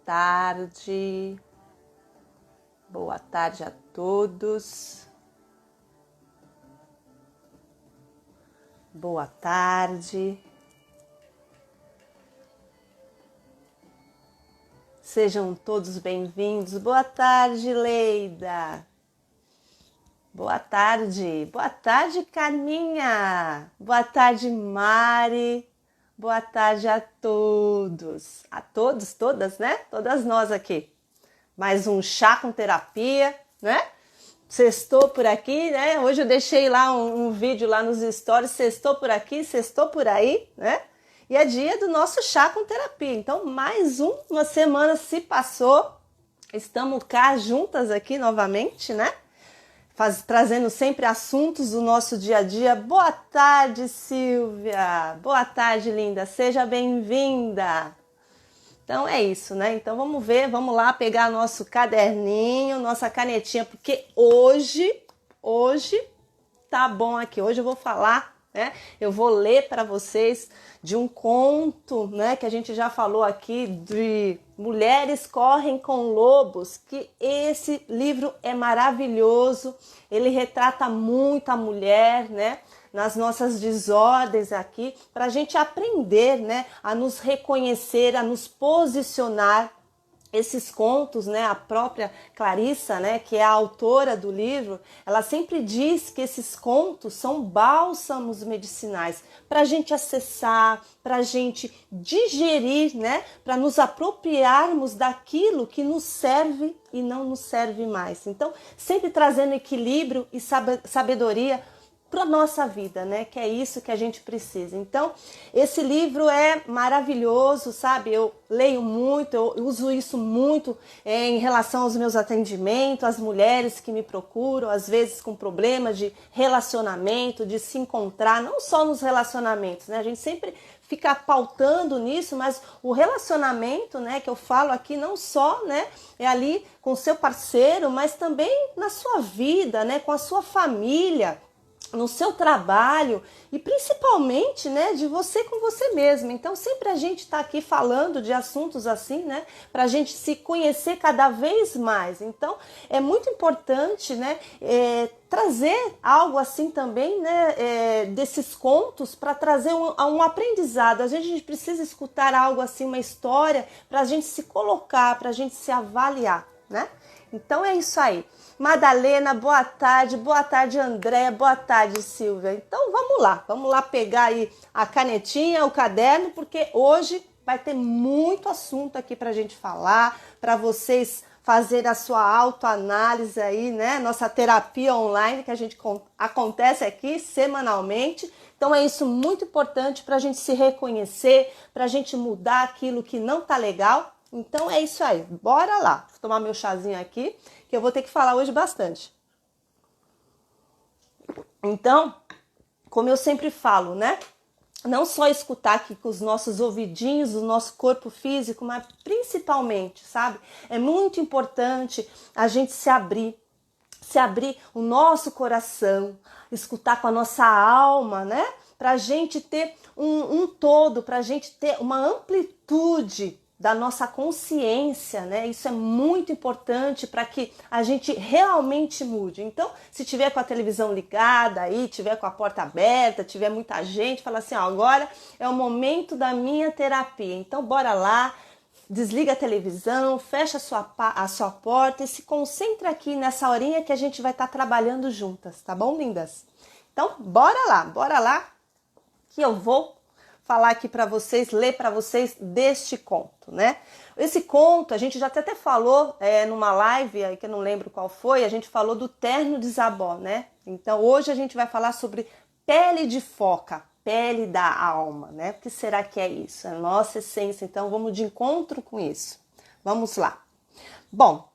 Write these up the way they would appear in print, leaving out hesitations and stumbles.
tarde. Boa tarde a todos. Boa tarde. Sejam todos bem-vindos. Boa tarde, Leida. Boa tarde. Boa tarde, Carminha. Boa tarde, Mari. Boa tarde a todos. A todos, todas, né? Todas nós aqui. Mais um chá com terapia, né? Sextou por aqui, né? Hoje eu deixei lá um vídeo lá nos stories. Sextou por aqui, sextou por aí, né? E é dia do nosso chá com terapia. Então, mais uma semana se passou. Estamos cá juntas aqui novamente, né? Trazendo sempre assuntos do nosso dia a dia. Boa tarde, Silvia. Boa tarde, linda. Seja bem-vinda. Então é isso, né? Então vamos ver, vamos lá pegar nosso caderninho, nossa canetinha, porque hoje tá bom aqui. Hoje eu vou falar, né? Eu vou ler para vocês de um conto, né? Que a gente já falou aqui de Mulheres Correm com Lobos, que esse livro é maravilhoso. Ele retrata muito a mulher, né? Nas nossas desordens aqui, para a gente aprender, né? A nos reconhecer, a nos posicionar. Esses contos, né, a própria Clarissa, né, que é a autora do livro, ela sempre diz que esses contos são bálsamos medicinais para a gente acessar, para a gente digerir, né, para nos apropriarmos daquilo que nos serve e não nos serve mais. Então, sempre trazendo equilíbrio e sabedoria para a nossa vida, né? Que é isso que a gente precisa. Então, esse livro é maravilhoso, sabe? Eu leio muito, eu uso isso muito em relação aos meus atendimentos, às mulheres que me procuram, às vezes com problemas de relacionamento, de se encontrar, não só nos relacionamentos, né? A gente sempre fica pautando nisso, mas o relacionamento, né, que eu falo aqui, não só, né, é ali com o seu parceiro, mas também na sua vida, né, com a sua família, no seu trabalho e principalmente, né, de você com você mesmo. Então sempre a gente está aqui falando de assuntos assim, né, para a gente se conhecer cada vez mais. Então é muito importante, né, trazer algo assim também, né, desses contos para trazer um aprendizado. Às vezes a gente precisa escutar algo assim, uma história, para a gente se colocar, para a gente se avaliar, né? Então é isso aí. Madalena, boa tarde André, boa tarde Silvia. Então vamos lá pegar aí a canetinha, o caderno, porque hoje vai ter muito assunto aqui pra gente falar, para vocês fazer a sua autoanálise aí, né? Nossa terapia online que a gente acontece aqui semanalmente. Então é isso muito importante para a gente se reconhecer, para a gente mudar aquilo que não tá legal. Então é isso aí, bora lá. Vou tomar meu chazinho aqui, que eu vou ter que falar hoje bastante. Então, como eu sempre falo, né? Não só escutar aqui com os nossos ouvidinhos, o nosso corpo físico, mas principalmente, sabe? É muito importante a gente se abrir o nosso coração, escutar com a nossa alma, né? Pra gente ter um todo, pra gente ter uma amplitude da nossa consciência, né? Isso é muito importante para que a gente realmente mude. Então, se tiver com a televisão ligada aí, tiver com a porta aberta, tiver muita gente, fala assim, ó, agora é o momento da minha terapia. Então, bora lá, desliga a televisão, fecha a sua porta e se concentra aqui nessa horinha que a gente vai estar trabalhando juntas, tá bom, lindas? Então, bora lá, que eu vou falar aqui para vocês, ler para vocês deste conto, né? Esse conto, a gente já até falou numa live, aí que eu não lembro qual foi, a gente falou do terno de Zabó, né? Então, hoje a gente vai falar sobre pele de foca, pele da alma, né? O que será que é isso? É a nossa essência, então vamos de encontro com isso. Vamos lá. Bom,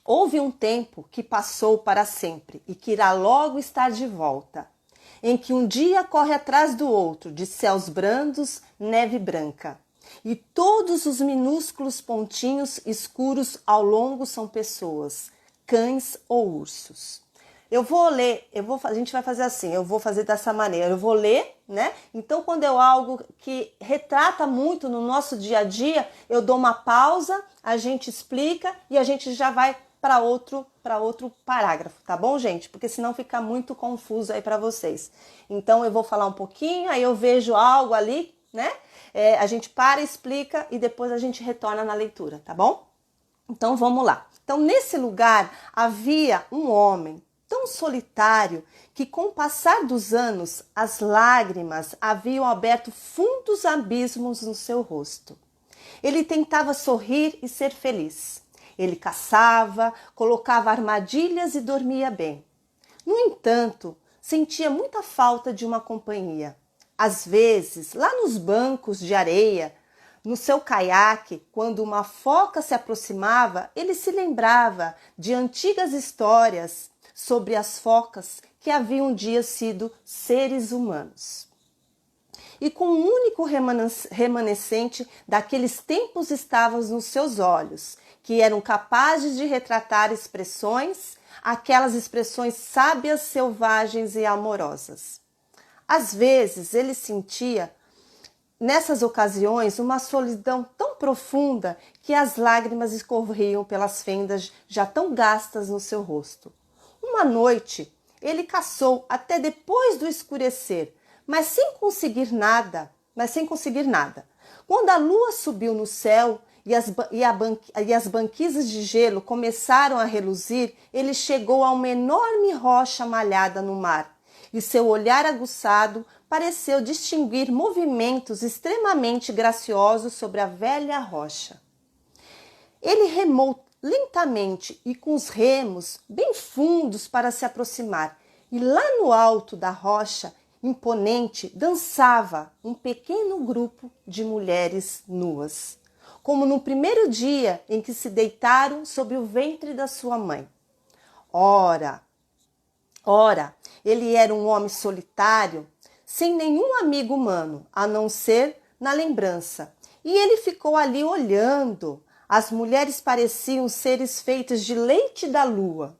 houve um tempo que passou para sempre e que irá logo estar de volta, em que um dia corre atrás do outro, de céus brandos, neve branca. E todos os minúsculos pontinhos escuros ao longo são pessoas, cães ou ursos. Eu vou ler, a gente vai fazer assim, eu vou fazer dessa maneira, eu vou ler, né? Então, quando é algo que retrata muito no nosso dia a dia, eu dou uma pausa, a gente explica e a gente já vai para outro parágrafo, tá bom, gente? Porque senão fica muito confuso aí para vocês. Então, eu vou falar um pouquinho, aí eu vejo algo ali, né? A gente para, explica e depois a gente retorna na leitura, tá bom? Então, vamos lá. Então, nesse lugar havia um homem tão solitário que, com o passar dos anos, as lágrimas haviam aberto fundos abismos no seu rosto. Ele tentava sorrir e ser feliz. Ele caçava, colocava armadilhas e dormia bem. No entanto, sentia muita falta de uma companhia. Às vezes, lá nos bancos de areia, no seu caiaque, quando uma foca se aproximava, ele se lembrava de antigas histórias sobre as focas que haviam um dia sido seres humanos. E com um único remanescente daqueles tempos estava nos seus olhos, que eram capazes de retratar expressões, aquelas expressões sábias, selvagens e amorosas. Às vezes ele sentia, nessas ocasiões, uma solidão tão profunda que as lágrimas escorriam pelas fendas já tão gastas no seu rosto. Uma noite, ele caçou até depois do escurecer, mas sem conseguir nada. Quando a lua subiu no céu e as banquisas de gelo começaram a reluzir, ele chegou a uma enorme rocha malhada no mar, e seu olhar aguçado pareceu distinguir movimentos extremamente graciosos sobre a velha rocha. Ele remou lentamente e com os remos bem fundos para se aproximar, e lá no alto da rocha, imponente, dançava um pequeno grupo de mulheres nuas, como no primeiro dia em que se deitaram sob o ventre da sua mãe. Ora, ele era um homem solitário, sem nenhum amigo humano, a não ser na lembrança, e ele ficou ali olhando. As mulheres pareciam seres feitos de leite da lua.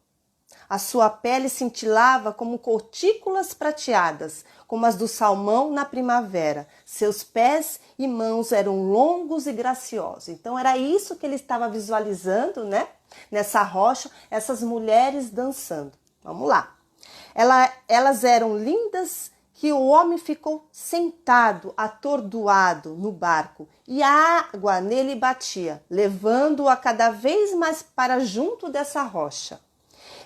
A sua pele cintilava como gotículas prateadas, como as do salmão na primavera. Seus pés e mãos eram longos e graciosos. Então era isso que ele estava visualizando, né? Nessa rocha, essas mulheres dançando. Vamos lá. Elas eram lindas que o homem ficou sentado, atordoado no barco, e a água nele batia, levando-o a cada vez mais para junto dessa rocha.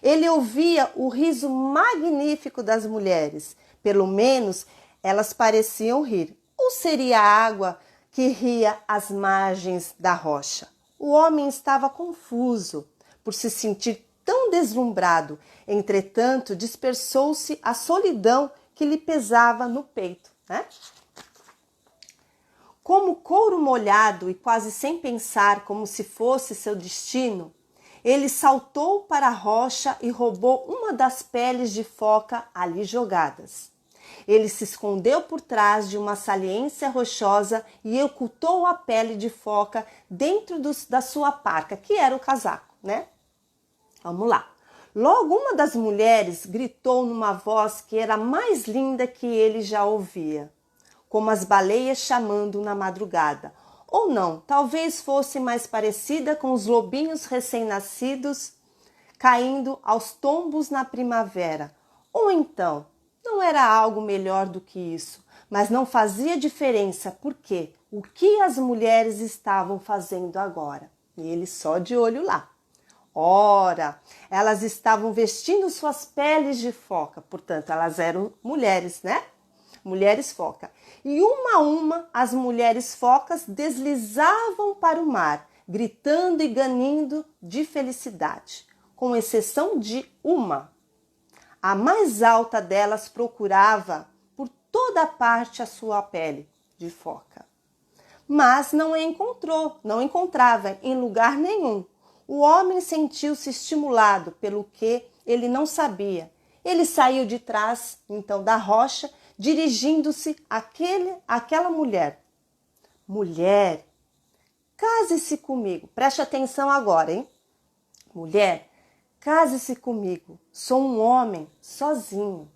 Ele ouvia o riso magnífico das mulheres, pelo menos elas pareciam rir. Ou seria a água que ria às margens da rocha? O homem estava confuso por se sentir tão deslumbrado. Entretanto, dispersou-se a solidão que lhe pesava no peito, né? Como couro molhado e quase sem pensar, como se fosse seu destino, ele saltou para a rocha e roubou uma das peles de foca ali jogadas. Ele se escondeu por trás de uma saliência rochosa e ocultou a pele de foca dentro da sua parca, que era o casaco, né? Vamos lá. Logo, uma das mulheres gritou numa voz que era a mais linda que ele já ouvia, como as baleias chamando na madrugada. Ou não, talvez fosse mais parecida com os lobinhos recém-nascidos caindo aos tombos na primavera. Ou então, não era algo melhor do que isso, mas não fazia diferença, porque o que as mulheres estavam fazendo agora? E ele só de olho lá. Ora, elas estavam vestindo suas peles de foca, portanto, elas eram mulheres, né? Mulheres foca. E uma a uma, as mulheres focas deslizavam para o mar, gritando e ganindo de felicidade, com exceção de uma. A mais alta delas procurava por toda parte a sua pele de foca, mas não encontrava em lugar nenhum. O homem sentiu-se estimulado pelo que ele não sabia. Ele saiu de trás, então, da rocha, dirigindo-se àquela mulher. Mulher, case-se comigo. Preste atenção agora, hein? Mulher, Case-se comigo, sou um homem sozinho.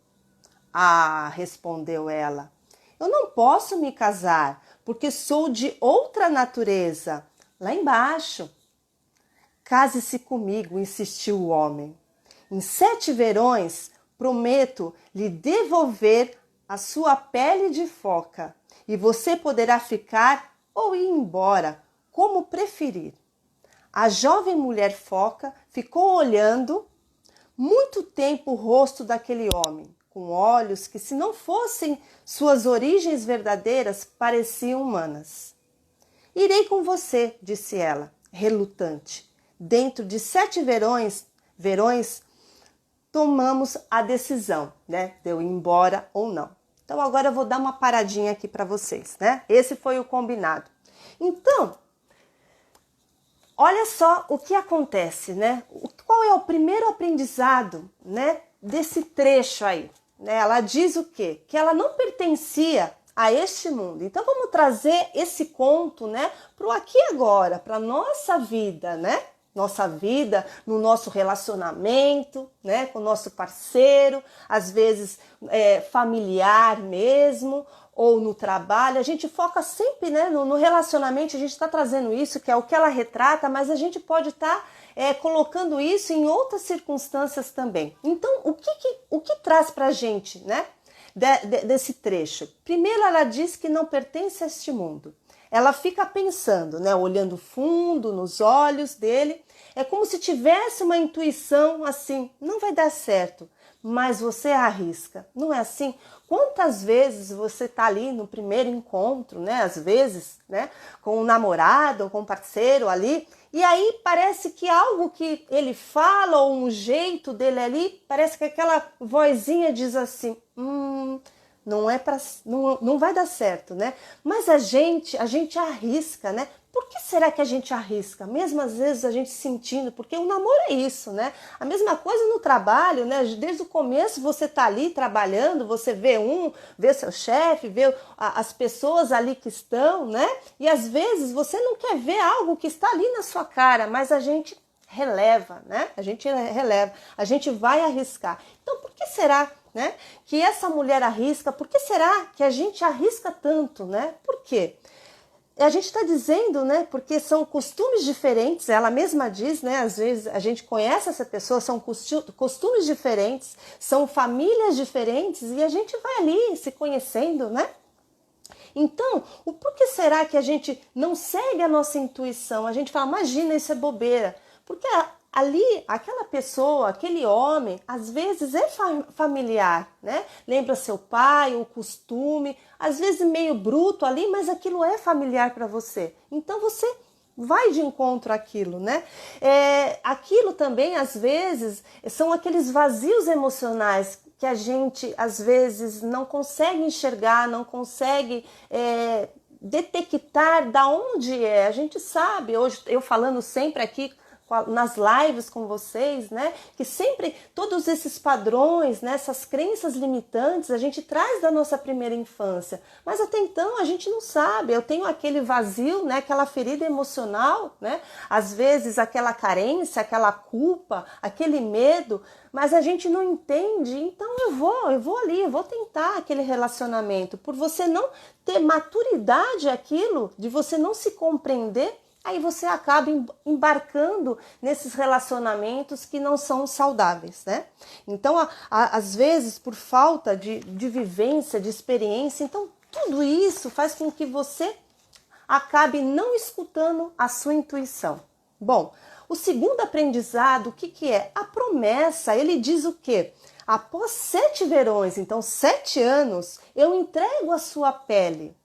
Ah, respondeu ela, eu não posso me casar, porque sou de outra natureza, lá embaixo. Case-se comigo, insistiu o homem. Em 7 verões, prometo lhe devolver a sua pele de foca, e você poderá ficar ou ir embora, como preferir. A jovem mulher foca ficou olhando muito tempo o rosto daquele homem, com olhos que, se não fossem suas origens verdadeiras, pareciam humanas. Irei com você, disse ela, relutante. Dentro de 7 verões, tomamos a decisão, né, de eu ir embora ou não. Então agora eu vou dar uma paradinha aqui para vocês, né? Esse foi o combinado. Então, olha só o que acontece, né? Qual é o primeiro aprendizado, né, desse trecho aí? Né? Ela diz o quê? Que ela não pertencia a este mundo. Então vamos trazer esse conto, né, para o aqui e agora, para nossa vida, né? Nossa vida, no nosso relacionamento, né, com o nosso parceiro, às vezes familiar mesmo, ou no trabalho. A gente foca sempre, né, no relacionamento, a gente está trazendo isso, que é o que ela retrata, mas a gente pode estar colocando isso em outras circunstâncias também. Então, o que traz para a gente, né, desse trecho? Primeiro, ela diz que não pertence a este mundo. Ela fica pensando, né, olhando fundo nos olhos dele, é como se tivesse uma intuição assim, não vai dar certo, mas você arrisca, não é assim? Quantas vezes você está ali no primeiro encontro, né, às vezes, né, com um namorado ou com um parceiro ali, e aí parece que algo que ele fala ou um jeito dele ali, parece que aquela vozinha diz assim, não vai dar certo, né? Mas a gente arrisca, né? Por que será que a gente arrisca? Mesmo às vezes a gente sentindo, porque o namoro é isso, né? A mesma coisa no trabalho, né? Desde o começo você tá ali trabalhando, você vê seu chefe, vê as pessoas ali que estão, né? E às vezes você não quer ver algo que está ali na sua cara, mas a gente releva, né? A gente releva, a gente vai arriscar. Então, por que será, né, que essa mulher arrisca? Por que será que a gente arrisca tanto, né? Por quê? A gente está dizendo, né, porque são costumes diferentes, ela mesma diz, né, às vezes a gente conhece essa pessoa, são costumes diferentes, são famílias diferentes e a gente vai ali se conhecendo, né? Então, por que será que a gente não segue a nossa intuição? A gente fala, imagina, isso é bobeira. Porque ali, aquela pessoa, aquele homem, às vezes é familiar, né? Lembra seu pai, o costume, às vezes meio bruto ali, mas aquilo é familiar para você. Então você vai de encontro àquilo, né? Aquilo também, às vezes, são aqueles vazios emocionais que a gente, às vezes, não consegue enxergar, não consegue detectar da onde é. A gente sabe, hoje eu falando sempre aqui, nas lives com vocês, né, que sempre todos esses padrões, né, essas crenças limitantes a gente traz da nossa primeira infância, mas até então a gente não sabe. Eu tenho aquele vazio, né, aquela ferida emocional, né, às vezes aquela carência, aquela culpa, aquele medo, mas a gente não entende. Então eu vou ali, eu vou tentar aquele relacionamento, por você não ter maturidade aquilo, de você não se compreender. Aí você acaba embarcando nesses relacionamentos que não são saudáveis, né? Então, às vezes, por falta de vivência, de experiência, então tudo isso faz com que você acabe não escutando a sua intuição. Bom, o segundo aprendizado, o que é? A promessa. Ele diz o quê? Após 7 verões, então 7 anos, eu entrego a sua pele,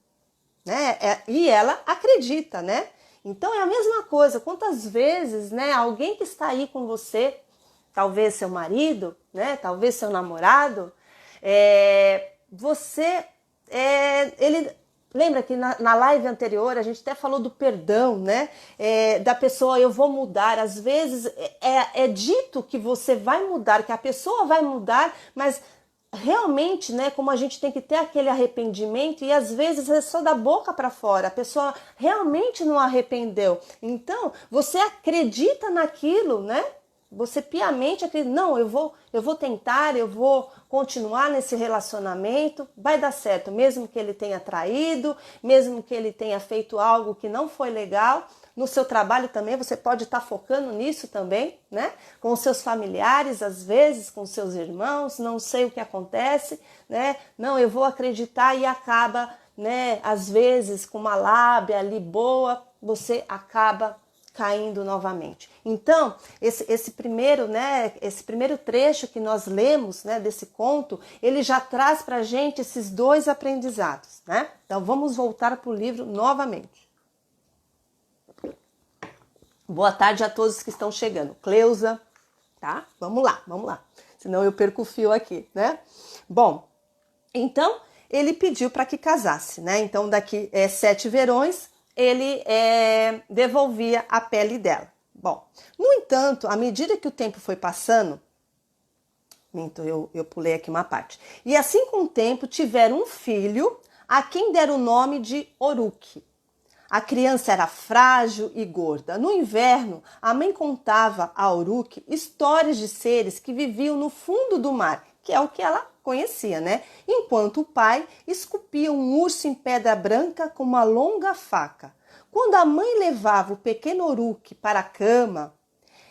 né? E ela acredita, né? Então é a mesma coisa. Quantas vezes, né, alguém que está aí com você, talvez seu marido, né, talvez seu namorado, ele lembra que na live anterior a gente até falou do perdão, né, da pessoa, eu vou mudar. Às vezes é dito que você vai mudar, que a pessoa vai mudar, mas realmente, né, como a gente tem que ter aquele arrependimento, e às vezes é só da boca para fora, a pessoa realmente não arrependeu. Então, você acredita naquilo, né? você piamente acredita, não, eu vou tentar, eu vou continuar nesse relacionamento, vai dar certo, mesmo que ele tenha traído, mesmo que ele tenha feito algo que não foi legal. No seu trabalho também, você pode estar focando nisso também, né? Com os seus familiares, às vezes, com os seus irmãos, não sei o que acontece, né? Não, eu vou acreditar e acaba, né? Às vezes, com uma lábia ali boa, você acaba caindo novamente. Então, esse primeiro trecho que nós lemos, né, desse conto, ele já traz para a gente esses dois aprendizados, né? Então, vamos voltar para o livro novamente. Boa tarde a todos que estão chegando. Cleusa, tá? Vamos lá. Senão eu perco o fio aqui, né? Bom, então, ele pediu para que casasse, né? Então, daqui 7 verões, ele devolvia a pele dela. Bom, no entanto, à medida que o tempo foi passando, eu pulei aqui uma parte, e assim com o tempo tiveram um filho, a quem deram o nome de Oruque. A criança era frágil e gorda. No inverno, a mãe contava a Oruque histórias de seres que viviam no fundo do mar, que é o que ela conhecia, né? Enquanto o pai esculpia um urso em pedra branca com uma longa faca. Quando a mãe levava o pequeno Oruque para a cama,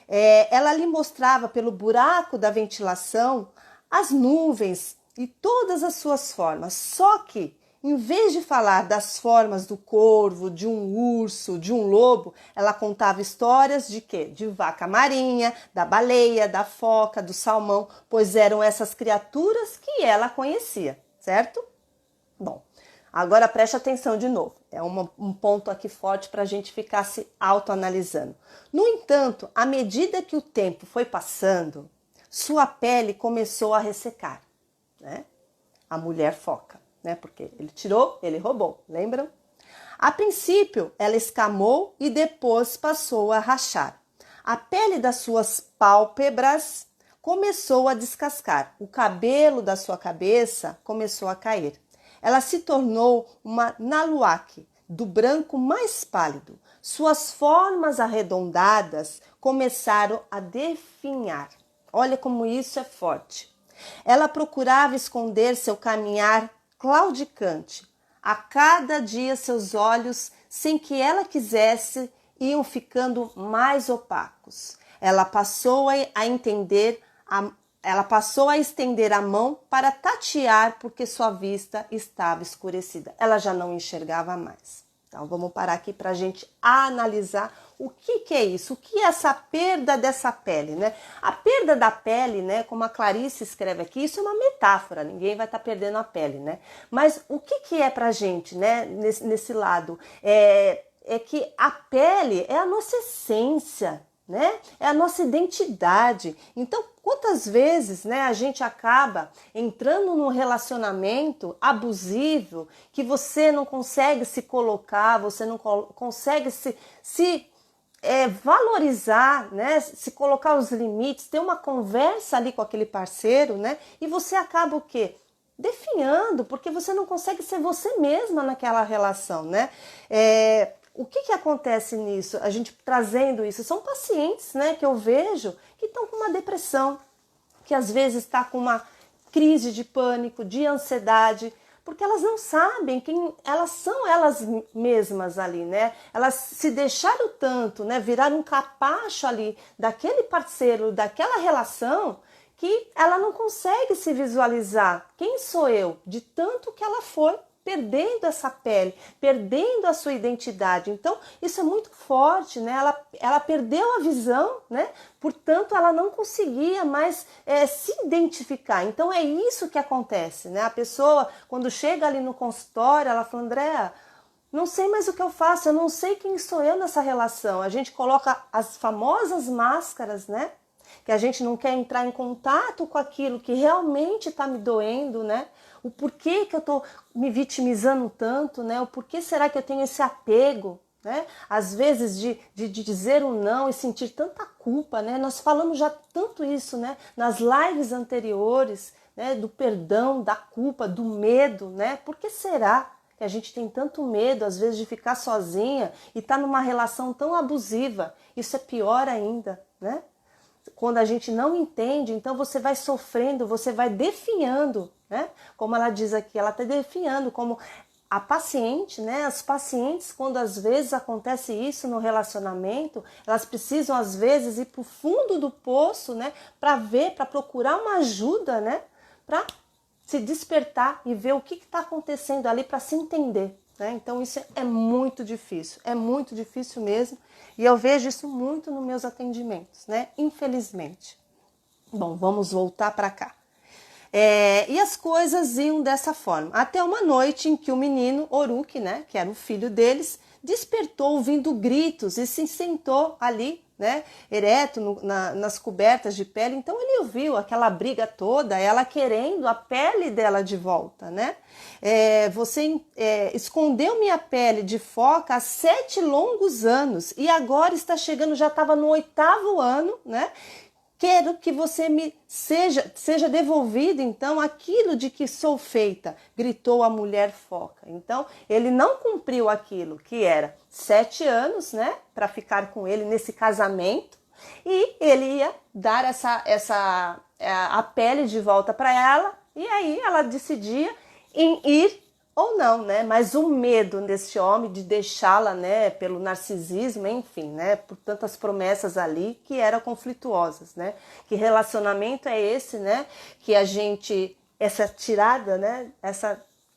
ela lhe mostrava pelo buraco da ventilação as nuvens e todas as suas formas. Só que, em vez de falar das formas do corvo, de um urso, de um lobo, ela contava histórias de quê? De vaca marinha, da baleia, da foca, do salmão, pois eram essas criaturas que ela conhecia, certo? Bom, agora preste atenção de novo. É um ponto aqui forte para a gente ficar se autoanalisando. No entanto, à medida que o tempo foi passando, sua pele começou a ressecar, né? A mulher foca, né? Porque ele tirou, ele roubou, lembram? A princípio, ela escamou e depois passou a rachar. A pele das suas pálpebras começou a descascar. O cabelo da sua cabeça começou a cair. Ela se tornou uma naluaque, do branco mais pálido. Suas formas arredondadas começaram a definhar. Olha como isso é forte. Ela procurava esconder seu caminhar claudicante. A cada dia seus olhos, sem que ela quisesse, iam ficando mais opacos. Ela passou a estender a mão para tatear porque sua vista estava escurecida. Ela já não enxergava mais. Então vamos parar aqui para a gente analisar o que é isso, o que é essa perda dessa pele, né? A perda da pele, né, como a Clarice escreve aqui, isso é uma metáfora, ninguém vai estar perdendo a pele, né? Mas o que é pra gente, né, nesse lado? É que a pele é a nossa essência, né? É a nossa identidade. Então, quantas vezes, né, a gente acaba entrando num relacionamento abusivo que você não consegue se colocar, você não consegue se valorizar, né? Se colocar os limites, ter uma conversa ali com aquele parceiro, né? E você acaba o quê? Definhando, porque você não consegue ser você mesma naquela relação, né? O que acontece nisso? A gente trazendo isso, são pacientes, né, que eu vejo que estão com uma depressão, que às vezes está com uma crise de pânico, de ansiedade, porque elas não sabem quem elas são, elas mesmas ali, né? Elas se deixaram tanto, né, viraram um capacho ali daquele parceiro, daquela relação, que ela não consegue se visualizar. Quem sou eu? De tanto que ela foi perdendo essa pele, perdendo a sua identidade. Então, isso é muito forte, né? Ela perdeu a visão, né? Portanto, ela não conseguia mais se identificar. Então, é isso que acontece, né? A pessoa, quando chega ali no consultório, ela fala, Andréa, não sei mais o que eu faço, eu não sei quem sou eu nessa relação. A gente coloca as famosas máscaras, né? Que a gente não quer entrar em contato com aquilo que realmente está me doendo, né? O porquê que eu estou me vitimizando tanto, né? O porquê será que eu tenho esse apego, né? Às vezes de dizer um não e sentir tanta culpa, né? Nós falamos já tanto isso, né? Nas lives anteriores, né? Do perdão, da culpa, do medo, né? Por que será que a gente tem tanto medo, às vezes, de ficar sozinha e estar numa relação tão abusiva? Isso é pior ainda, né? quando a gente não entende, então você vai sofrendo, você vai definhando, né? Como ela diz aqui, ela está definhando como a paciente, né? As pacientes, quando às vezes acontece isso no relacionamento, elas precisam às vezes ir para o fundo do poço, né? Para ver, para procurar uma ajuda, né? Para se despertar e ver o que está acontecendo ali, para se entender, né? Então isso é muito difícil mesmo. E eu vejo isso muito nos meus atendimentos, né? Infelizmente. Bom, vamos voltar para cá. E as coisas iam dessa forma. Até uma noite em que o menino, Oruque, né, que era o filho deles, despertou ouvindo gritos e se sentou ali, né, ereto nas cobertas de pele. Então ele ouviu aquela briga toda, ela querendo a pele dela de volta, né? Você escondeu minha pele de foca há 7 longos anos e agora está chegando, já estava no 8º ano, né? Quero que você me seja devolvido, então, aquilo de que sou feita, gritou a mulher foca. Então, ele não cumpriu aquilo que era 7 anos, né, para ficar com ele nesse casamento, e ele ia dar a pele de volta para ela, e aí ela decidia em ir ou não, né? Mas o medo desse homem de deixá-la, né, pelo narcisismo, enfim, né, por tantas promessas ali que eram conflituosas, né? Que relacionamento é esse, né? Que a gente, essa tirada, né?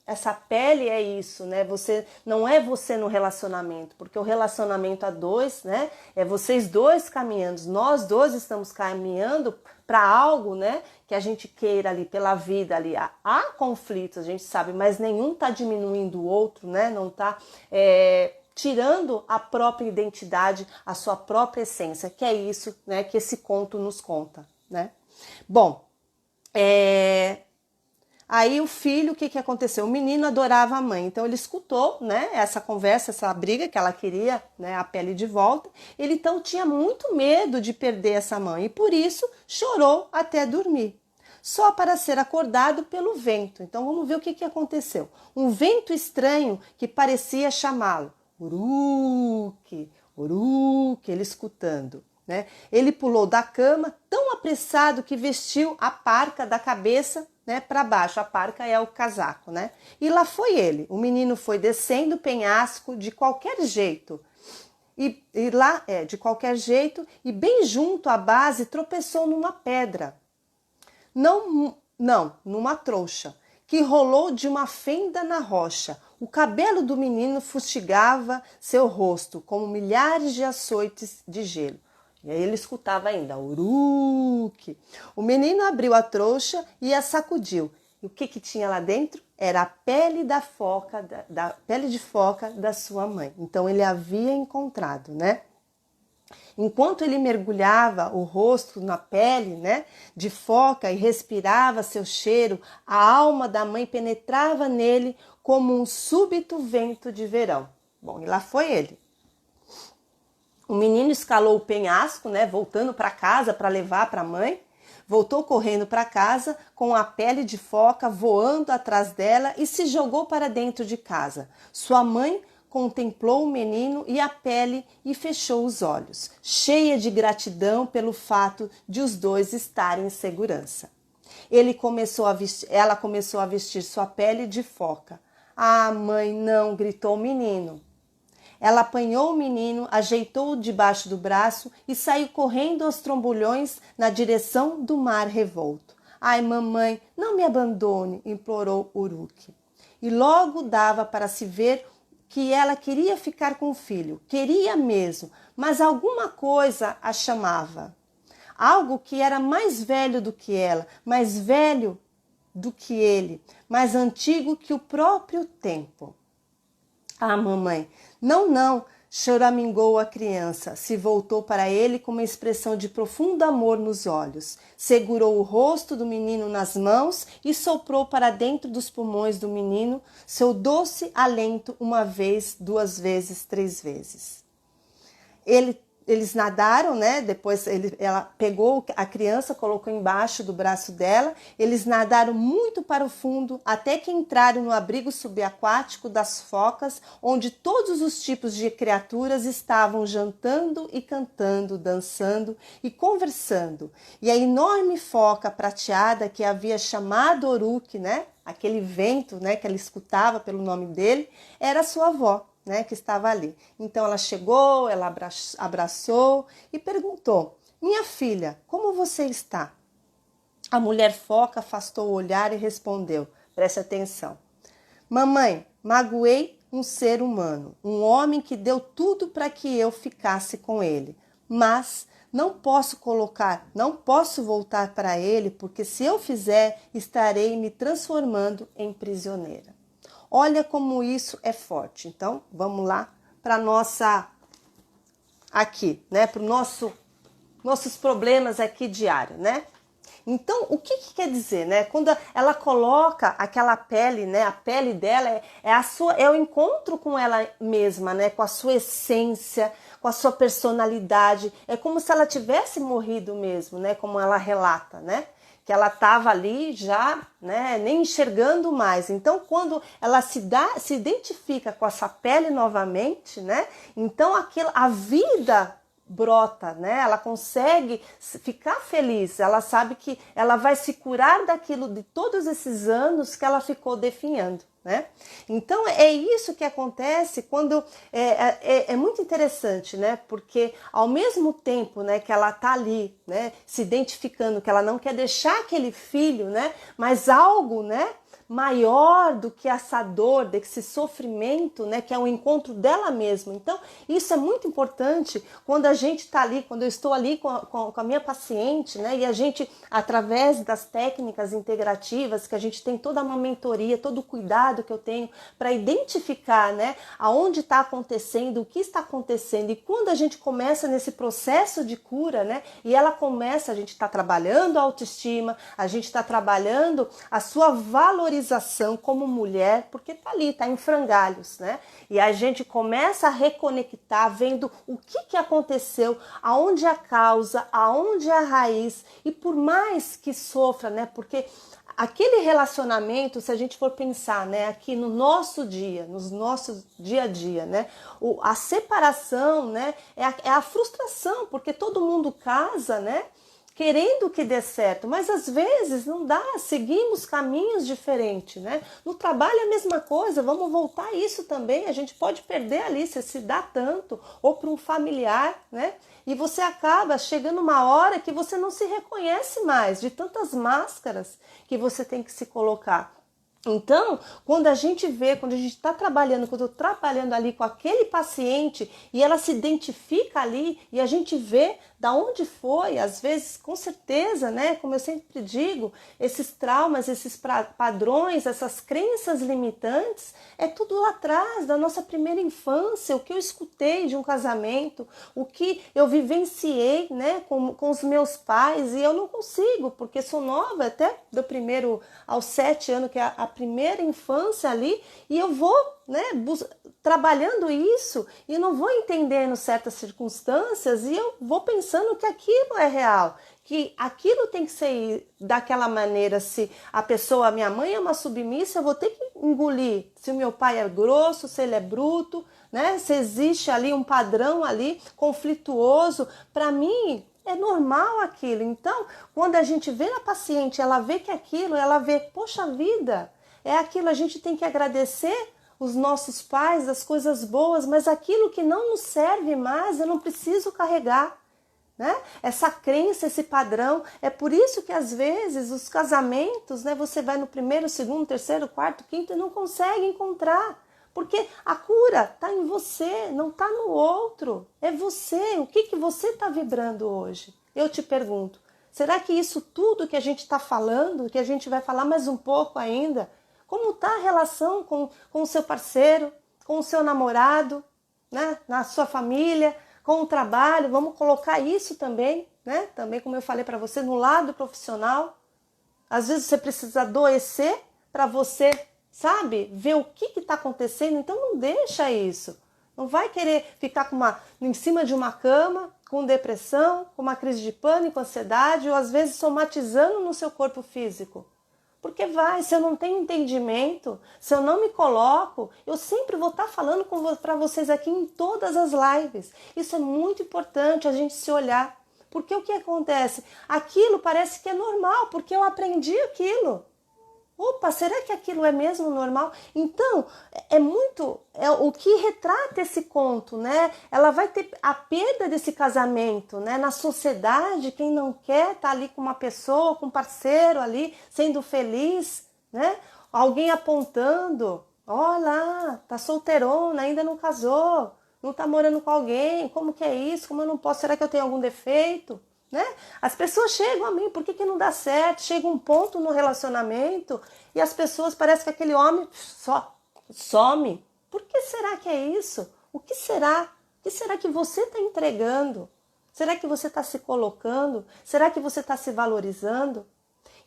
Essa pele é isso, né? Você não é você no relacionamento, porque o relacionamento a dois, né? É vocês dois caminhando, nós dois estamos caminhando para algo, né? Que a gente queira ali pela vida ali. Há conflitos, a gente sabe, mas nenhum tá diminuindo o outro, né? Não tá tirando a própria identidade, a sua própria essência, que é isso, né? Que esse conto nos conta, né? Bom, aí o filho, o que aconteceu? O menino adorava a mãe, então ele escutou, né, essa conversa, essa briga que ela queria, né, a pele de volta. Ele então tinha muito medo de perder essa mãe e por isso chorou até dormir, só para ser acordado pelo vento. Então vamos ver o que aconteceu. Um vento estranho que parecia chamá-lo. Uruque, Uruque, ele escutando. Né? Ele pulou da cama tão apressado que vestiu a parca da cabeça, né, para baixo. A parca é o casaco, né? E lá foi ele. O menino foi descendo o penhasco de qualquer jeito. De qualquer jeito, e bem junto à base tropeçou numa pedra. Não, numa trouxa, que rolou de uma fenda na rocha. O cabelo do menino fustigava seu rosto, como milhares de açoites de gelo. E aí ele escutava ainda, Uruque. O menino abriu a trouxa e a sacudiu. E o que tinha lá dentro? Era a pele da foca, da pele de foca da sua mãe. Então ele havia encontrado, né? Enquanto ele mergulhava o rosto na pele, né, de foca e respirava seu cheiro, a alma da mãe penetrava nele como um súbito vento de verão. Bom, e lá foi ele. O menino escalou o penhasco, né, voltando para casa para levar para a mãe. Voltou correndo para casa com a pele de foca voando atrás dela e se jogou para dentro de casa. Sua mãe contemplou o menino e a pele e fechou os olhos, cheia de gratidão pelo fato de os dois estarem em segurança. Ela começou a vestir sua pele de foca. Ah, mãe, não, gritou o menino. Ela apanhou o menino, ajeitou-o debaixo do braço e saiu correndo aos trombolhões na direção do mar revolto. Ai, mamãe, não me abandone, implorou Uruque. E logo dava para se ver que ela queria ficar com o filho, queria mesmo, mas alguma coisa a chamava. Algo que era mais velho do que ela, mais velho do que ele, mais antigo que o próprio tempo. Ah, mamãe, não, choramingou a criança, se voltou para ele com uma expressão de profundo amor nos olhos, segurou o rosto do menino nas mãos e soprou para dentro dos pulmões do menino seu doce alento 1 vez, 2 vezes, 3 vezes. eles nadaram, né? Depois ela pegou a criança, colocou embaixo do braço dela. Eles nadaram muito para o fundo até que entraram no abrigo subaquático das focas, onde todos os tipos de criaturas estavam jantando e cantando, dançando e conversando. E a enorme foca prateada que havia chamado Oruque, né? Aquele vento, né, que ela escutava pelo nome dele, era sua avó, né, que estava ali. Então ela chegou, ela abraçou e perguntou: minha filha, como você está? A mulher foca afastou o olhar e respondeu: preste atenção. Mamãe, magoei um ser humano, um homem que deu tudo para que eu ficasse com ele, mas não posso voltar para ele, porque se eu fizer, estarei me transformando em prisioneira. Olha como isso é forte. Então, vamos lá para nossa aqui, né, para nossos problemas aqui diários, né? Então, o que quer dizer, né? Quando ela coloca aquela pele, né? A pele dela é o encontro com ela mesma, né? Com a sua essência, com a sua personalidade. É como se ela tivesse morrido mesmo, né? Como ela relata, né? Que ela estava ali já, né? Nem enxergando mais. Então, quando ela se identifica com essa pele novamente, né? Então, a vida brota, né? Ela consegue ficar feliz, ela sabe que ela vai se curar daquilo de todos esses anos que ela ficou definhando, né? Então é isso que acontece quando é muito interessante, né? Porque ao mesmo tempo, né, que ela tá ali, né, se identificando que ela não quer deixar aquele filho, né, mas algo, né, maior do que essa dor, desse sofrimento, né, que é o encontro dela mesma. Então, isso é muito importante quando a gente está ali, quando eu estou ali com a minha paciente, né, e a gente, através das técnicas integrativas, que a gente tem toda uma mentoria, todo o cuidado que eu tenho para identificar, né, aonde está acontecendo, o que está acontecendo, e quando a gente começa nesse processo de cura, né, e ela começa, a gente está trabalhando a autoestima, a gente está trabalhando a sua valorização como mulher, porque tá ali, tá em frangalhos, né? E a gente começa a reconectar, vendo o que aconteceu, aonde é a causa, aonde é a raiz, e por mais que sofra, né? Porque aquele relacionamento, se a gente for pensar, né, aqui no nosso dia, nos nossos dia a dia, né, a separação, né, é a frustração, porque todo mundo casa, né, querendo que dê certo, mas às vezes não dá, seguimos caminhos diferentes, né? No trabalho é a mesma coisa, vamos voltar a isso também, a gente pode perder ali, se dá tanto, ou para um familiar, né? E você acaba chegando uma hora que você não se reconhece mais, de tantas máscaras que você tem que se colocar. Então, quando a gente vê, quando a gente está trabalhando, quando eu estou trabalhando ali com aquele paciente e ela se identifica ali e a gente vê da onde foi, às vezes, com certeza, né? Como eu sempre digo, esses traumas, esses padrões, essas crenças limitantes, é tudo lá atrás, da nossa primeira infância, o que eu escutei de um casamento, o que eu vivenciei, né, com os meus pais, e eu não consigo, porque sou nova, até do 1º aos 7 anos, que é a primeira infância ali, e eu vou, né, trabalhando isso e não vou entendendo certas circunstâncias e eu vou pensando que aquilo é real, que aquilo tem que ser daquela maneira. Se a pessoa, minha mãe é uma submissa, eu vou ter que engolir. Se o meu pai é grosso, se ele é bruto, né? Se existe ali um padrão ali conflituoso, para mim é normal aquilo. Então, quando a gente vê na paciente, ela vê que aquilo, ela vê, poxa vida, é aquilo, a gente tem que agradecer os nossos pais, as coisas boas, mas aquilo que não nos serve mais, eu não preciso carregar, né? Essa crença, esse padrão, é por isso que às vezes os casamentos, né, você vai no 1º, 2º, 3º, 4º, 5º e não consegue encontrar, porque a cura está em você, não está no outro, é você. O que você está vibrando hoje? Eu te pergunto, será que isso tudo que a gente está falando, que a gente vai falar mais um pouco ainda, como está a relação com o seu parceiro, com o seu namorado, né? Na sua família, com o trabalho? Vamos colocar isso também, né? Também, como eu falei para você, no lado profissional. Às vezes você precisa adoecer para você, sabe, ver o que está acontecendo. Então não deixa isso. Não vai querer ficar em cima de uma cama com depressão, com uma crise de pânico, ansiedade, ou às vezes somatizando no seu corpo físico. Porque se eu não tenho entendimento, se eu não me coloco, eu sempre vou estar falando para vocês aqui em todas as lives. Isso é muito importante, a gente se olhar. Porque o que acontece? Aquilo parece que é normal, porque eu aprendi aquilo. Opa, será que aquilo é mesmo normal? Então, é o que retrata esse conto, né? Ela vai ter a perda desse casamento, né? Na sociedade, quem não quer tá ali com uma pessoa, com um parceiro ali, sendo feliz, né? Alguém apontando, ó lá, tá solteirona, ainda não casou, não tá morando com alguém, como que é isso? Como eu não posso? Será que eu tenho algum defeito? Né? As pessoas chegam a mim, por que não dá certo? Chega um ponto no relacionamento e as pessoas, parece que aquele homem só some. Por que será que é isso? O que será? O que será que você está entregando? Será que você está se colocando? Será que você está se valorizando?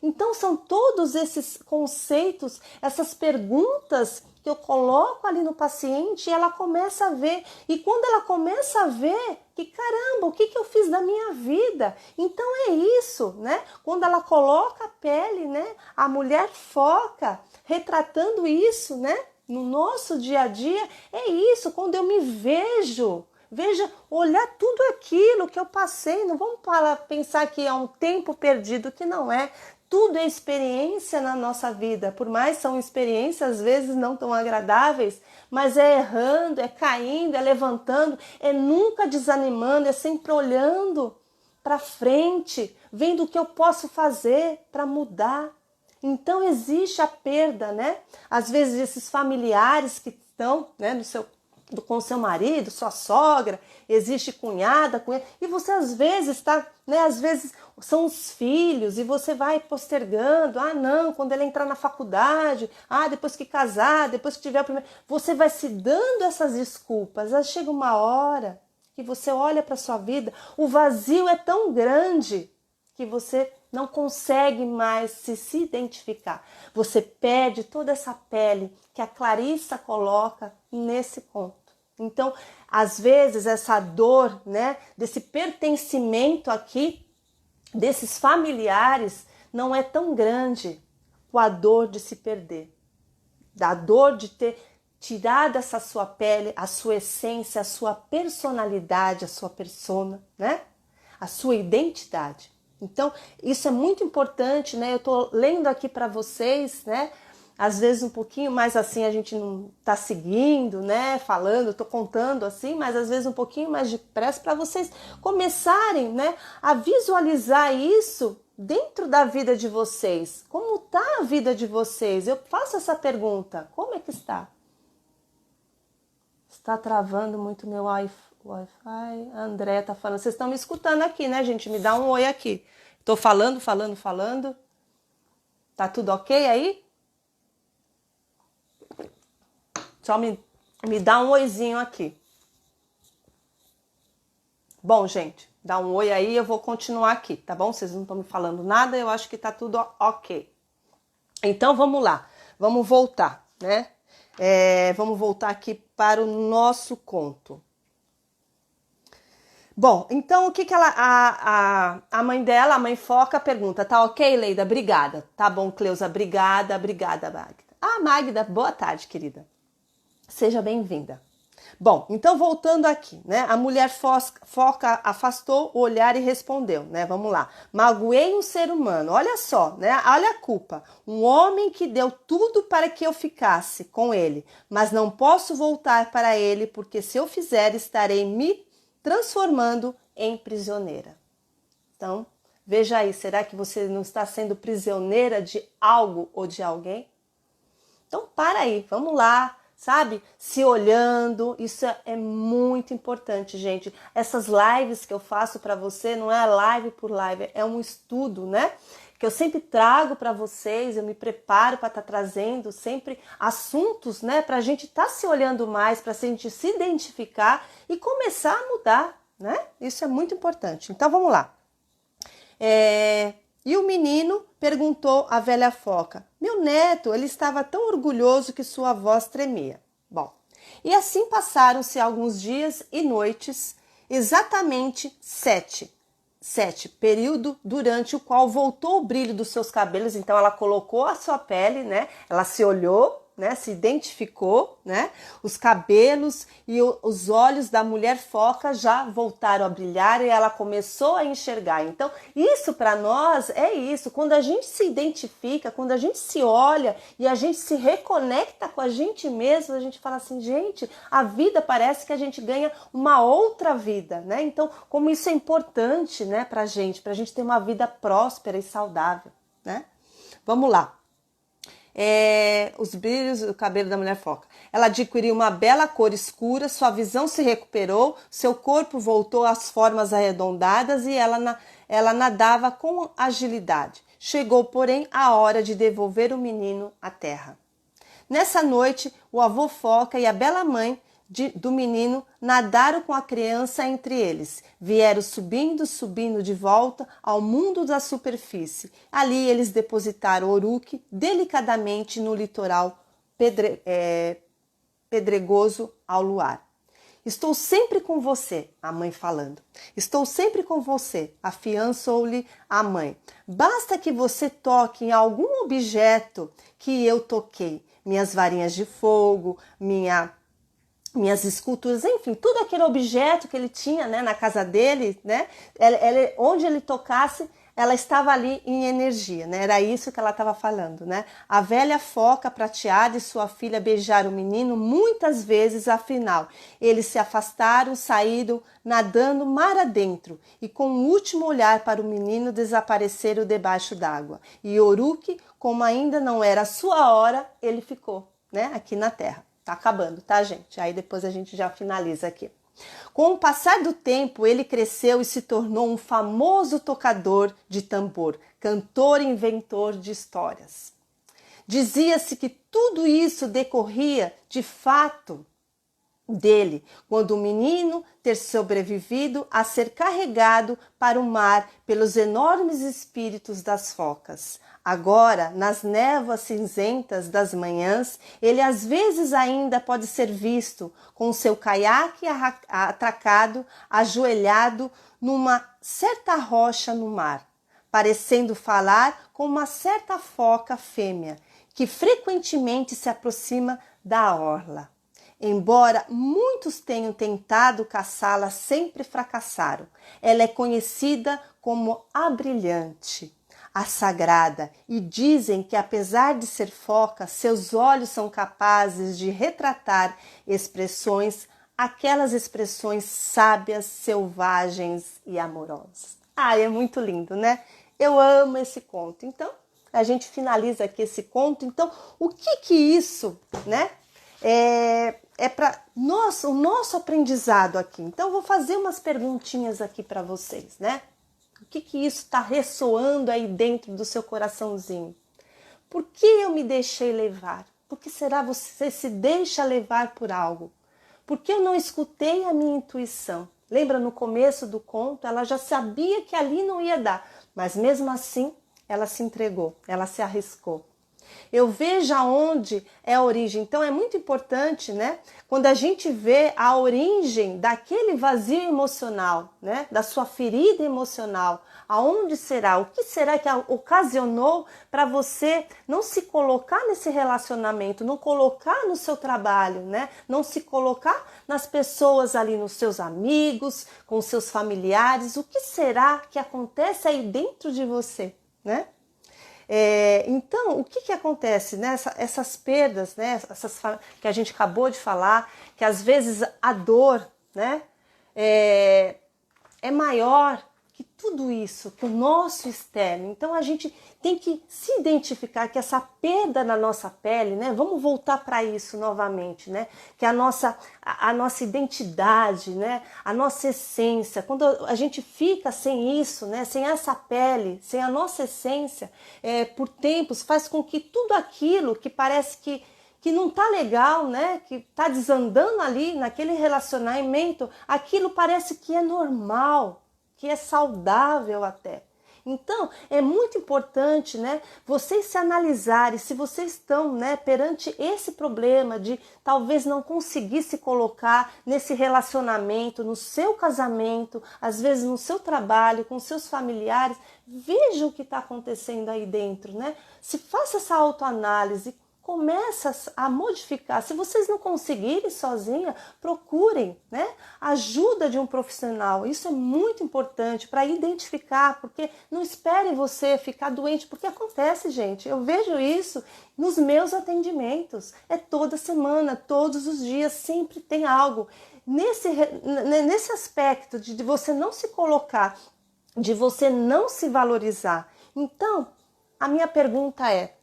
Então são todos esses conceitos, essas perguntas que eu coloco ali no paciente e ela começa a ver. E quando ela começa a ver, que caramba, o que eu fiz da minha vida? Então é isso, né? Quando ela coloca a pele, né? A mulher foca, retratando isso, né? No nosso dia a dia, é isso, quando eu me vejo. Veja, olhar tudo aquilo que eu passei, não vamos pensar que é um tempo perdido, que não é. Tudo é experiência na nossa vida, por mais são experiências às vezes não tão agradáveis, mas é errando, é caindo, é levantando, é nunca desanimando, é sempre olhando para frente, vendo o que eu posso fazer para mudar. Então existe a perda, né? Às vezes esses familiares que estão, né, com seu marido, sua sogra, existe cunhada, e você às vezes está, né, às vezes são os filhos e você vai postergando, não, quando ele entrar na faculdade, depois que casar, depois que tiver o primeiro, você vai se dando essas desculpas, aí chega uma hora que você olha para sua vida, o vazio é tão grande que você não consegue mais se identificar. Você perde toda essa pele que a Clarissa coloca nesse conto. Então, às vezes, essa dor, né, desse pertencimento aqui, desses familiares, não é tão grande com a dor de se perder. Da dor de ter tirado essa sua pele, a sua essência, a sua personalidade, a sua persona, né? A sua identidade. Então, isso é muito importante, né? Eu tô lendo aqui para vocês, né? Às vezes um pouquinho mais assim a gente não tá seguindo, né? Falando, tô contando assim, mas às vezes um pouquinho mais depressa para vocês começarem, né? A visualizar isso dentro da vida de vocês. Como tá a vida de vocês? Eu faço essa pergunta. Como é que está? Está travando muito meu Wi-Fi. A André tá falando. Vocês estão me escutando aqui, né, gente? Me dá um oi aqui. Tô falando. Tá tudo ok aí? Só me dá um oizinho aqui. Bom, gente, dá um oi aí, eu vou continuar aqui, tá bom? Vocês não estão me falando nada, eu acho que tá tudo ok. Então, vamos lá. Vamos voltar, né? Vamos voltar aqui para o nosso conto. Bom, então o que a mãe dela, a mãe foca, pergunta, tá ok, Leida? Obrigada. Tá bom, Cleusa, obrigada, Magda. Magda, boa tarde, querida. Seja bem-vinda. Bom, então voltando aqui, né? A mulher foca afastou o olhar e respondeu, né? Vamos lá. Magoei um ser humano, olha só, né? Olha a culpa. Um homem que deu tudo para que eu ficasse com ele, mas não posso voltar para ele porque se eu fizer estarei me transformando em prisioneira. Então, veja aí, será que você não está sendo prisioneira de algo ou de alguém? Então, para aí, vamos lá. Sabe? Se olhando, isso é muito importante, gente. Essas lives que eu faço para você não é live por live, é um estudo, né? Que eu sempre trago para vocês, eu me preparo para estar trazendo sempre assuntos, né? Para a gente estar se olhando mais, para a gente se identificar e começar a mudar, né? Isso é muito importante. Então vamos lá. E o menino perguntou à velha foca. Meu neto, ele estava tão orgulhoso que sua voz tremia. Bom, e assim passaram-se alguns dias e noites exatamente 7. 7, período durante o qual voltou o brilho dos seus cabelos. Então ela colocou a sua pele, né? Ela se olhou, né? Se identificou, né? Os cabelos e os olhos da mulher foca já voltaram a brilhar e ela começou a enxergar. Então isso para nós é isso. Quando a gente se identifica, quando a gente se olha e a gente se reconecta com a gente mesmo, a gente fala assim, gente, a vida parece que a gente ganha uma outra vida, né? Então como isso é importante, né, pra gente ter uma vida próspera e saudável, né? Vamos lá. Os brilhos do cabelo da mulher foca. Ela adquiriu uma bela cor escura, sua visão se recuperou, seu corpo voltou às formas arredondadas e ela nadava com agilidade. Chegou, porém, a hora de devolver o menino à terra. Nessa noite, o avô foca e a bela mãe do menino nadaram com a criança entre eles. Vieram subindo de volta ao mundo da superfície. Ali eles depositaram Oruque delicadamente no litoral pedregoso ao luar. Estou sempre com você, a mãe falando. Estou sempre com você, afiançou-lhe a mãe. Basta que você toque em algum objeto que eu toquei. Minhas varinhas de fogo, minhas esculturas, enfim, tudo aquele objeto que ele tinha, né, na casa dele, né, onde ele tocasse, ela estava ali em energia, né, era isso que ela estava falando, né. A velha foca prateada e sua filha beijaram o menino muitas vezes, afinal, eles se afastaram, saíram nadando mar adentro e com um último olhar para o menino desapareceram debaixo d'água. E Oruque, como ainda não era a sua hora, ele ficou, né, aqui na terra. Tá acabando, tá, gente? Aí depois a gente já finaliza aqui. Com o passar do tempo, ele cresceu e se tornou um famoso tocador de tambor, cantor e inventor de histórias. Dizia-se que tudo isso decorria, de fato, dele, quando o menino ter sobrevivido a ser carregado para o mar pelos enormes espíritos das focas. Agora, nas névoas cinzentas das manhãs, ele às vezes ainda pode ser visto com seu caiaque atracado, ajoelhado numa certa rocha no mar, parecendo falar com uma certa foca fêmea, que frequentemente se aproxima da orla. Embora muitos tenham tentado caçá-la, sempre fracassaram. Ela é conhecida como a brilhante, a sagrada, e dizem que apesar de ser foca, seus olhos são capazes de retratar expressões, aquelas expressões sábias, selvagens e amorosas. É muito lindo, né? Eu amo esse conto. Então, a gente finaliza aqui esse conto. Então, o que isso, né? É para o nosso aprendizado aqui. Então, eu vou fazer umas perguntinhas aqui para vocês, né? O que isso está ressoando aí dentro do seu coraçãozinho? Por que eu me deixei levar? Por que será você se deixa levar por algo? Por que eu não escutei a minha intuição? Lembra, no começo do conto, ela já sabia que ali não ia dar, mas mesmo assim, ela se entregou, ela se arriscou. Eu vejo aonde é a origem. Então é muito importante, né? Quando a gente vê a origem daquele vazio emocional, né? Da sua ferida emocional, aonde será? O que será que ocasionou para você não se colocar nesse relacionamento, não colocar no seu trabalho, né? Não se colocar nas pessoas ali, nos seus amigos, com seus familiares. O que será que acontece aí dentro de você, né? Então, o que acontece, né? Essas perdas, né? Essas que a gente acabou de falar, que às vezes a dor, né? É maior que tudo isso, que o nosso externo. Então a gente tem que se identificar que essa perda na nossa pele, né? Vamos voltar para isso novamente, né? Que a nossa identidade, né? A nossa essência, quando a gente fica sem isso, né? Sem essa pele, sem a nossa essência, por tempos, faz com que tudo aquilo que parece que não tá legal, né? Que tá desandando ali naquele relacionamento, aquilo parece que é normal, que é saudável até. Então, é muito importante, né, vocês se analisarem se vocês estão, né, perante esse problema de talvez não conseguir se colocar nesse relacionamento, no seu casamento, às vezes no seu trabalho, com seus familiares. Veja o que está acontecendo aí dentro, né? Se faça essa autoanálise, começa a modificar. Se vocês não conseguirem sozinha, procurem, né, ajuda de um profissional. Isso é muito importante para identificar, porque não espere você ficar doente, porque acontece, gente. Eu vejo isso nos meus atendimentos. É toda semana, todos os dias, sempre tem algo. Nesse aspecto de você não se colocar, de você não se valorizar. Então, a minha pergunta é: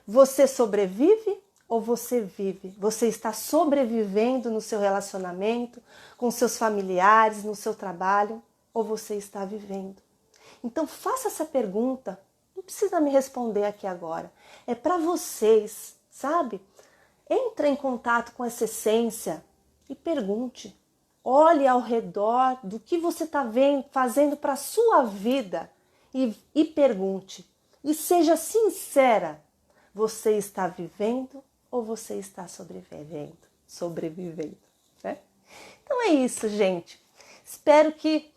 você sobrevive ou você vive? Você está sobrevivendo no seu relacionamento, com seus familiares, no seu trabalho, ou você está vivendo? Então faça essa pergunta, não precisa me responder aqui agora. É para vocês, sabe? Entre em contato com essa essência e pergunte. Olhe ao redor do que você está fazendo para a sua vida e pergunte. E seja sincera. Você está vivendo ou você está sobrevivendo? Sobrevivendo, né? Então é isso, gente. Espero que,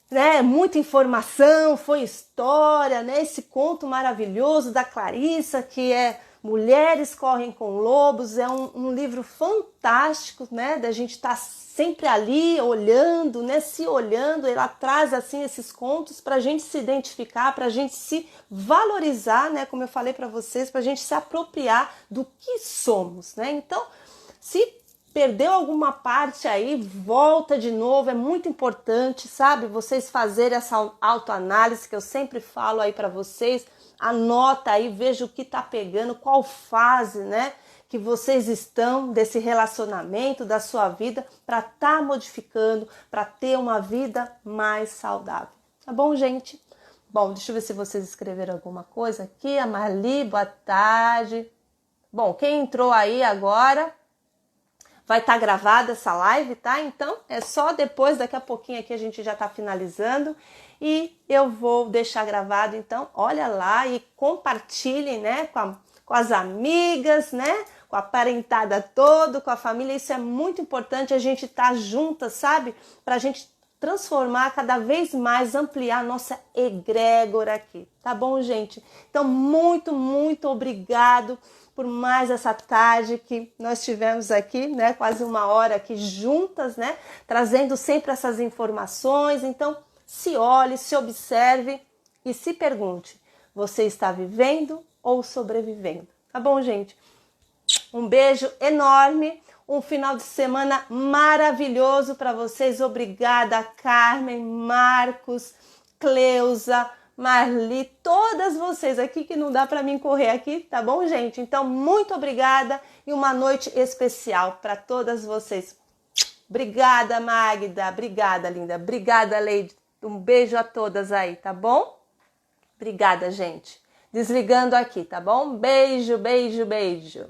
né, muita informação, foi história, né? Esse conto maravilhoso da Clarissa, que é Mulheres Correm com Lobos, é um livro fantástico, né? Da gente estar sempre ali olhando, né? Se olhando, ela traz assim esses contos para a gente se identificar, para a gente se valorizar, né? Como eu falei para vocês, para a gente se apropriar do que somos, né? Então, se perdeu alguma parte aí, volta de novo, é muito importante, sabe? Vocês fazerem essa autoanálise que eu sempre falo aí para vocês, anota aí, veja o que tá pegando, qual fase, né, que vocês estão desse relacionamento, da sua vida, para tá modificando, para ter uma vida mais saudável. Tá bom, gente? Bom, deixa eu ver se vocês escreveram alguma coisa aqui. A Marli, boa tarde. Bom, quem entrou aí agora, vai estar gravada essa live, tá? Então, é só depois, daqui a pouquinho aqui a gente já tá finalizando. E eu vou deixar gravado, então, olha lá e compartilhem, né, com as amigas, né, com a parentada toda, com a família. Isso é muito importante, a gente estar juntas, sabe? Pra gente transformar cada vez mais, ampliar a nossa egrégora aqui, tá bom, gente? Então, muito, muito obrigado por mais essa tarde que nós tivemos aqui, né, quase uma hora aqui juntas, né, trazendo sempre essas informações. Então, se olhe, se observe e se pergunte, você está vivendo ou sobrevivendo? Tá bom, gente? Um beijo enorme, um final de semana maravilhoso para vocês. Obrigada, Carmen, Marcos, Cleusa, Marli, todas vocês aqui que não dá para mim correr aqui, tá bom, gente? Então, muito obrigada e uma noite especial para todas vocês. Obrigada, Magda, obrigada, linda, obrigada, Leide. Um beijo a todas aí, tá bom? Obrigada, gente. Desligando aqui, tá bom? Beijo, beijo, beijo.